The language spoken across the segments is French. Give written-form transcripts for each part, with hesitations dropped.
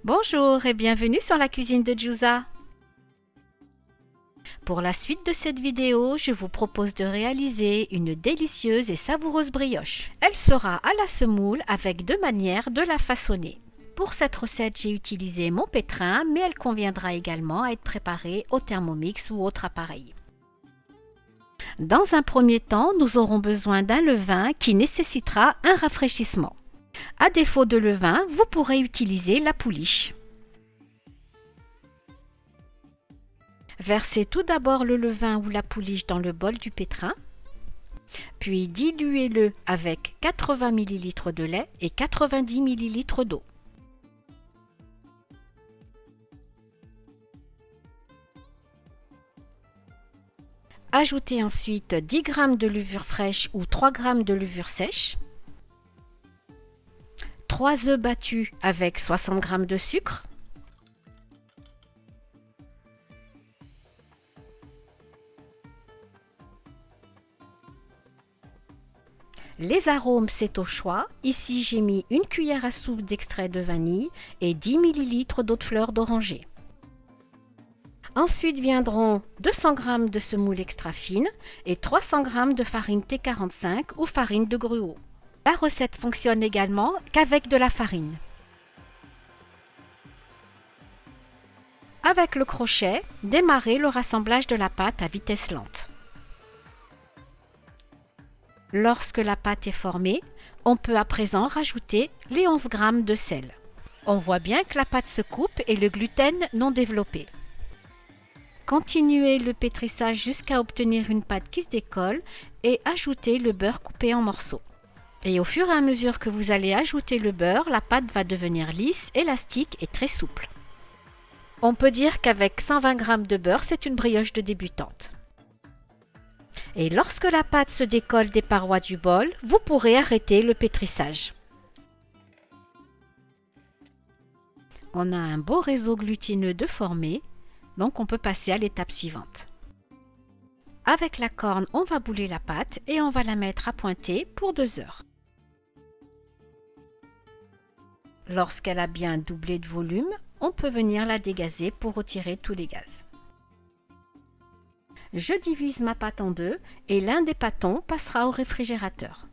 Bonjour et bienvenue sur la cuisine de Jusa. Pour la suite de cette vidéo, je vous propose de réaliser une délicieuse et savoureuse brioche. Elle sera à la semoule avec deux manières de la façonner. Pour cette recette, j'ai utilisé mon pétrin, mais elle conviendra également à être préparée au Thermomix ou autre appareil. Dans un premier temps, nous aurons besoin d'un levain qui nécessitera un rafraîchissement. À défaut de levain, vous pourrez utiliser la pouliche. Versez tout d'abord le levain ou la pouliche dans le bol du pétrin, puis diluez-le avec 80 ml de lait et 90 ml d'eau. Ajoutez ensuite 10 g de levure fraîche ou 3 g de levure sèche, 3 œufs battus avec 60 g de sucre, les arômes, c'est au choix. Ici, j'ai mis une cuillère à soupe d'extrait de vanille et 10 ml d'eau de fleur d'oranger. Ensuite viendront 200 g de semoule extra fine et 300 g de farine T45 ou farine de gruau. La recette fonctionne également qu'avec de la farine. Avec le crochet, démarrez le rassemblage de la pâte à vitesse lente. Lorsque la pâte est formée, on peut à présent rajouter les 11 g de sel. On voit bien que la pâte se coupe et le gluten non développé. Continuez le pétrissage jusqu'à obtenir une pâte qui se décolle et ajoutez le beurre coupé en morceaux. Et au fur et à mesure que vous allez ajouter le beurre, la pâte va devenir lisse, élastique et très souple. On peut dire qu'avec 120 g de beurre, c'est une brioche de débutante. Et lorsque la pâte se décolle des parois du bol, vous pourrez arrêter le pétrissage. On a un beau réseau glutineux de formé, donc on peut passer à l'étape suivante. Avec la corne, on va bouler la pâte et on va la mettre à pointer pour 2 heures. Lorsqu'elle a bien doublé de volume, on peut venir la dégazer pour retirer tous les gaz. Je divise ma pâte en deux et l'un des pâtons passera au réfrigérateur.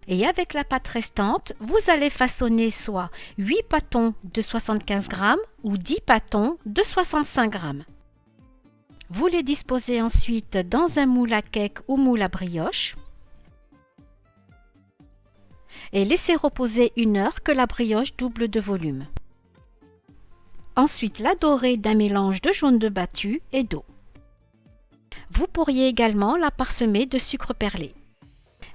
Et avec la pâte restante, vous allez façonner soit 8 pâtons de 75 g ou 10 pâtons de 65 g. Vous les disposez ensuite dans un moule à cake ou moule à brioche et laissez reposer 1 heure que la brioche double de volume. Ensuite, la dorez d'un mélange de jaune d'œuf battu et d'eau. Vous pourriez également la parsemer de sucre perlé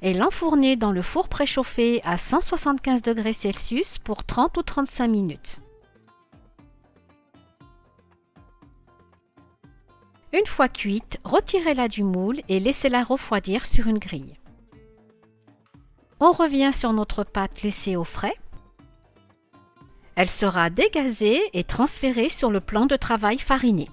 et l'enfourner dans le four préchauffé à 175 degrés Celsius pour 30 ou 35 minutes. Une fois cuite, retirez-la du moule et laissez-la refroidir sur une grille. On revient sur notre pâte laissée au frais. Elle sera dégazée et transférée sur le plan de travail fariné.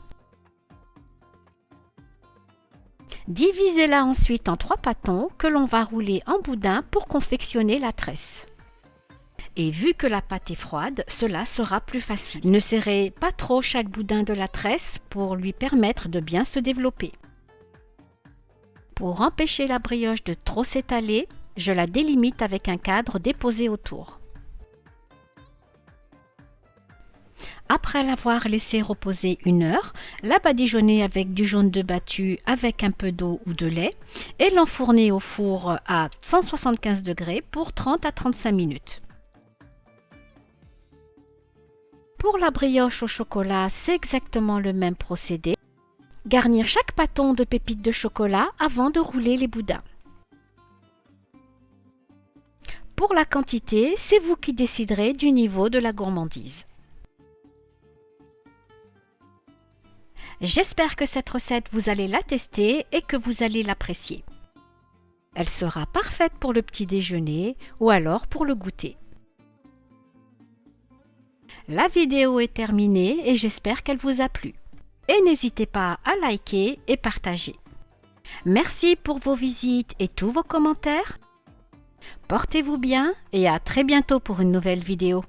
Divisez-la ensuite en 3 pâtons que l'on va rouler en boudin pour confectionner la tresse. Et vu que la pâte est froide, cela sera plus facile. Ne serrez pas trop chaque boudin de la tresse pour lui permettre de bien se développer. Pour empêcher la brioche de trop s'étaler, je la délimite avec un cadre déposé autour. Après l'avoir laissé reposer 1 heure, la badigeonner avec du jaune d'œuf battu avec un peu d'eau ou de lait et l'enfourner au four à 175 degrés pour 30 à 35 minutes. Pour la brioche au chocolat, c'est exactement le même procédé. Garnir chaque pâton de pépites de chocolat avant de rouler les boudins. Pour la quantité, c'est vous qui déciderez du niveau de la gourmandise. J'espère que cette recette, vous allez la tester et que vous allez l'apprécier. Elle sera parfaite pour le petit déjeuner ou alors pour le goûter. La vidéo est terminée et j'espère qu'elle vous a plu. Et n'hésitez pas à liker et partager. Merci pour vos visites et tous vos commentaires. Portez-vous bien et à très bientôt pour une nouvelle vidéo.